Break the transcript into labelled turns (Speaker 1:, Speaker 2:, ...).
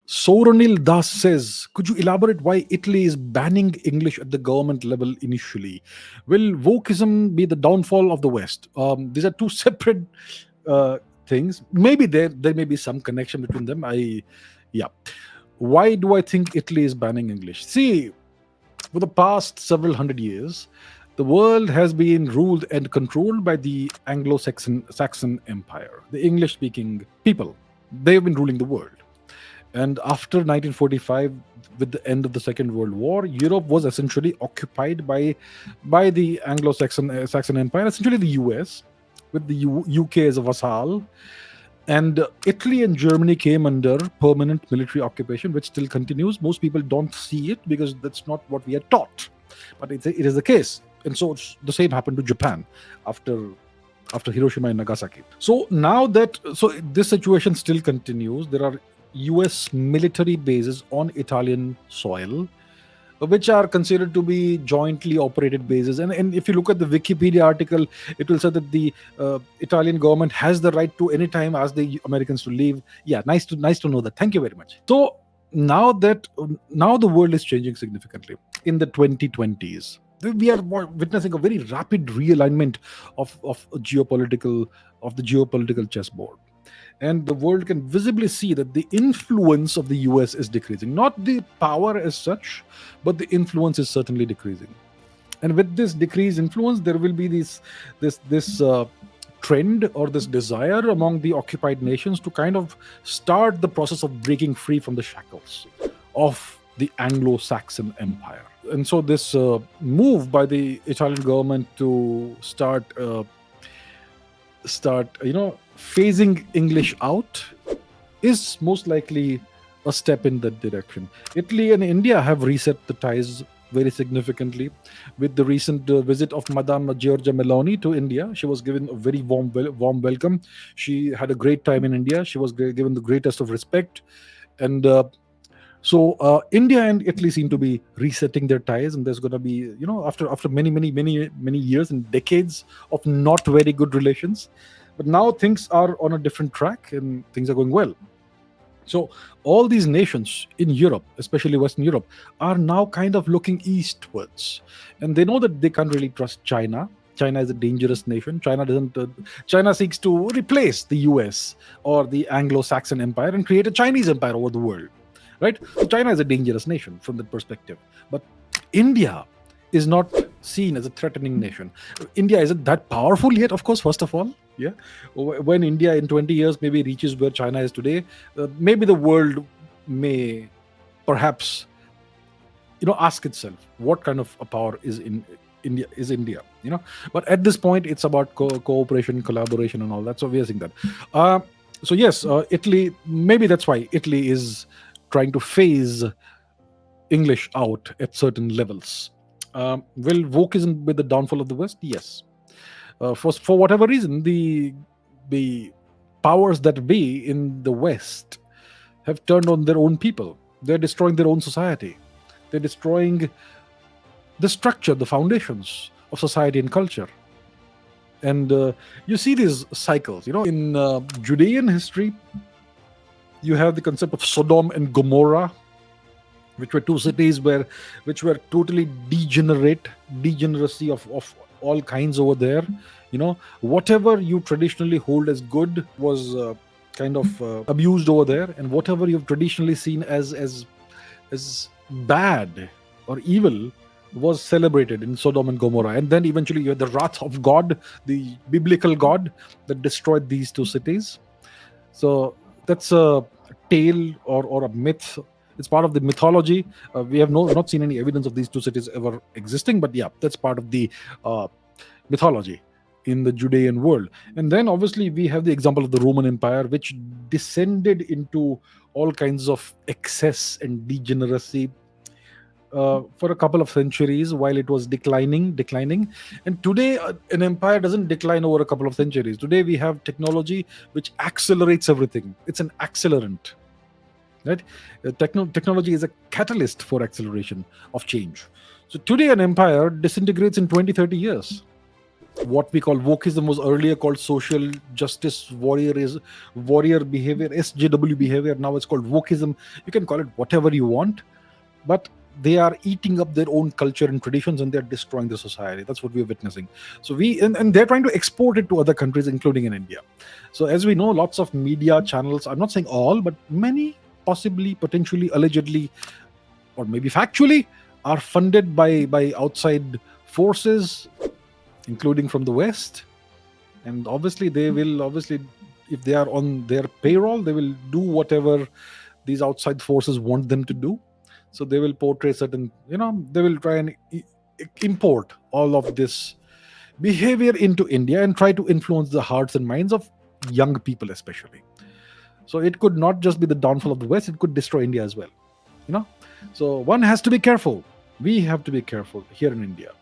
Speaker 1: Soranil Das says, could you elaborate why Italy is banning English at the government level initially? Will wokeism be the downfall of the West? These are two separate uh, things. Maybe there may be some connection between them. Yeah. Why do I think Italy is banning English? See, for the past several hundred years, the world has been ruled and controlled by the Anglo Saxon Empire, the English speaking people. They've been ruling the world. And after 1945, with the end of the Second World War, Europe was essentially occupied by the Anglo Saxon Empire, essentially the US, with the UK as a vassal. And Italy and Germany came under permanent military occupation, which still continues. Most people don't see it because that's not what we are taught, but it is the case. And so the same happened to Japan after Hiroshima and Nagasaki. So now that this situation still continues, there are US military bases on Italian soil, which are considered to be jointly operated bases. And if you look at the Wikipedia article, it will say that the Italian government has the right to anytime ask the Americans to leave. Yeah, nice to know that. Thank you very much. So now the world is changing significantly in the 2020s. We are witnessing a very rapid realignment of the geopolitical chessboard, and the world can visibly see that the influence of the US is decreasing. Not the power as such, but the influence is certainly decreasing. And with this decreased influence, there will be this trend or this desire among the occupied nations to kind of start the process of breaking free from the shackles of the Anglo-Saxon Empire. And so this move by the Italian government to start phasing English out is most likely a step in that direction. Italy and India have reset the ties very significantly with the recent visit of Madame Giorgia Meloni to India. She was given a very warm welcome. She had a great time in India. She was given the greatest of respect, and so India and Italy seem to be resetting their ties, and there's going to be, after many years and decades of not very good relations, but now things are on a different track and things are going well. So all these nations in Europe, especially Western Europe, are now kind of looking eastwards, and they know that they can't really trust China. China is a dangerous nation. China seeks to replace the US or the Anglo-Saxon Empire and create a Chinese empire over the world. Right? So China is a dangerous nation from that perspective. But India is not seen as a threatening nation. India isn't that powerful yet, of course, first of all. Yeah. When India in 20 years maybe reaches where China is today, maybe the world may perhaps ask itself what kind of a power is in India. But at this point it's about cooperation, collaboration, and all that. So we are seeing that. So yes, Italy, maybe that's why Italy is trying to phase English out at certain levels. Will wokeism be the downfall of the West? Yes. For whatever reason, the powers that be in the West have turned on their own people. They're destroying their own society. They're destroying the structure, the foundations of society and culture. And you see these cycles. In Judean history, you have the concept of Sodom and Gomorrah, which were two cities which were totally degeneracy of all kinds over there. Whatever you traditionally hold as good was kind of abused over there, and whatever you've traditionally seen as bad or evil was celebrated in Sodom and Gomorrah. And then eventually you had the wrath of God, the biblical God that destroyed these two cities. So that's a tale or a myth. It's part of the mythology. We have not seen any evidence of these two cities ever existing, but yeah, that's part of the mythology in the Judean world. And then obviously we have the example of the Roman Empire, which descended into all kinds of excess and degeneracy for a couple of centuries while it was declining. And today an empire doesn't decline over a couple of centuries. Today we have technology which accelerates everything. It's an accelerant, right? Technology is a catalyst for acceleration of change. So today an empire disintegrates in 20-30 years. What we call wokeism was earlier called social justice warrior behavior, SJW behavior. Now it's called wokeism. You can call it whatever you want, but they are eating up their own culture and traditions, and they're destroying the society. That's what we're witnessing. So and they're trying to export it to other countries, including in India. So as we know, lots of media channels, I'm not saying all, but many, possibly, potentially, allegedly, or maybe factually, are funded by outside forces, including from the West. And obviously they will, if they are on their payroll, they will do whatever these outside forces want them to do. So they will portray certain, they will try and import all of this behavior into India and try to influence the hearts and minds of young people especially. So it could not just be the downfall of the West, it could destroy India as well. So one has to be careful. We have to be careful here in India.